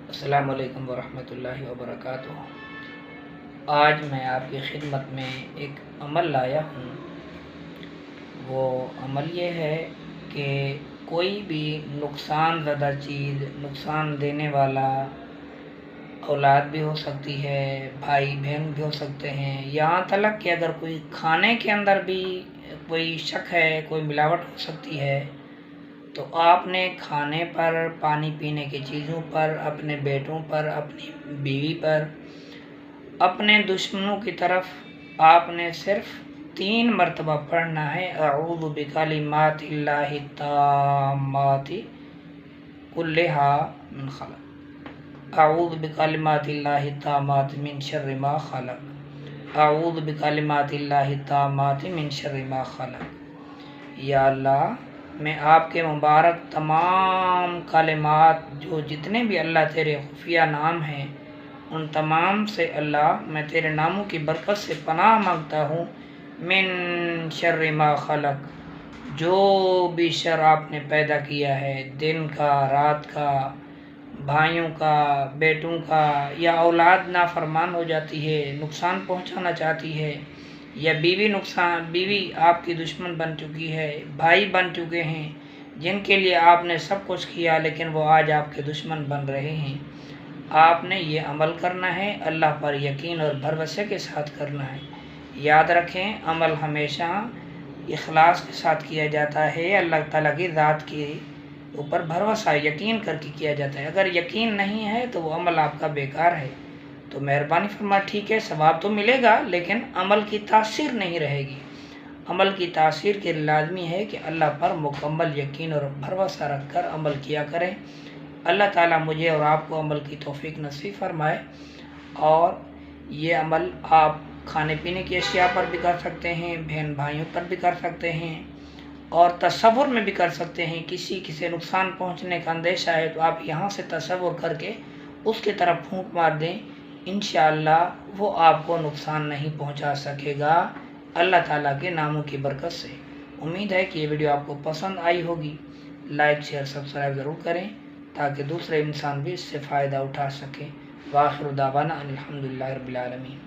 السلام علیکم ورحمۃ اللہ وبرکاتہ۔ آج میں آپ کی خدمت میں ایک عمل لایا ہوں۔ وہ عمل یہ ہے کہ کوئی بھی نقصان زدہ چیز، نقصان دینے والا، اولاد بھی ہو سکتی ہے، بھائی بہن بھی ہو سکتے ہیں، یہاں تک کہ اگر کوئی کھانے کے اندر بھی کوئی شک ہے، کوئی ملاوٹ ہو سکتی ہے، تو آپ نے کھانے پر، پانی پینے کی چیزوں پر، اپنے بیٹوں پر، اپنی بیوی پر، اپنے دشمنوں کی طرف آپ نے صرف 3 مرتبہ پڑھنا ہے، اعوذ بکلمات اللہ التامات کلھا من خلق، اعوذ بکلمات اللہ التامات من شر ما خلق، اعوذ بکلمات اللہ التامات من شر ما خلق۔ یا اللہ، میں آپ کے مبارک تمام کلمات، جو جتنے بھی اللہ تیرے خفیہ نام ہیں، ان تمام سے اللہ میں تیرے ناموں کی برکت سے پناہ مانگتا ہوں، من شر ما خلق، جو بھی شر آپ نے پیدا کیا ہے، دن کا، رات کا، بھائیوں کا، بیٹوں کا، یا اولاد نافرمان ہو جاتی ہے، نقصان پہنچانا چاہتی ہے، یا بیوی آپ کی دشمن بن چکی ہے، بھائی بن چکے ہیں جن کے لیے آپ نے سب کچھ کیا لیکن وہ آج آپ کے دشمن بن رہے ہیں، آپ نے یہ عمل کرنا ہے، اللہ پر یقین اور بھروسے کے ساتھ کرنا ہے۔ یاد رکھیں، عمل ہمیشہ اخلاص کے ساتھ کیا جاتا ہے، اللہ تعالیٰ کی ذات کے اوپر بھروسہ یقین کر کے کیا جاتا ہے۔ اگر یقین نہیں ہے تو وہ عمل آپ کا بیکار ہے۔ تو مہربانی فرما، ٹھیک ہے ثواب تو ملے گا لیکن عمل کی تاثیر نہیں رہے گی۔ عمل کی تاثیر کے لازمی ہے کہ اللہ پر مکمل یقین اور بھروسہ رکھ کر عمل کیا کریں۔ اللہ تعالیٰ مجھے اور آپ کو عمل کی توفیق نصیب فرمائے۔ اور یہ عمل آپ کھانے پینے کی اشیاء پر بھی کر سکتے ہیں، بہن بھائیوں پر بھی کر سکتے ہیں، اور تصور میں بھی کر سکتے ہیں۔ کسی سے نقصان پہنچنے کا اندیشہ ہے تو آپ یہاں سے تصور کر کے اس کی طرف پھونک مار دیں، انشاءاللہ وہ آپ کو نقصان نہیں پہنچا سکے گا، اللہ تعالیٰ کے ناموں کی برکت سے۔ امید ہے کہ یہ ویڈیو آپ کو پسند آئی ہوگی۔ لائک، شیئر، سبسکرائب ضرور کریں تاکہ دوسرے انسان بھی اس سے فائدہ اٹھا سکیں۔ وآخر دعوانا الحمدللہ رب العالمین۔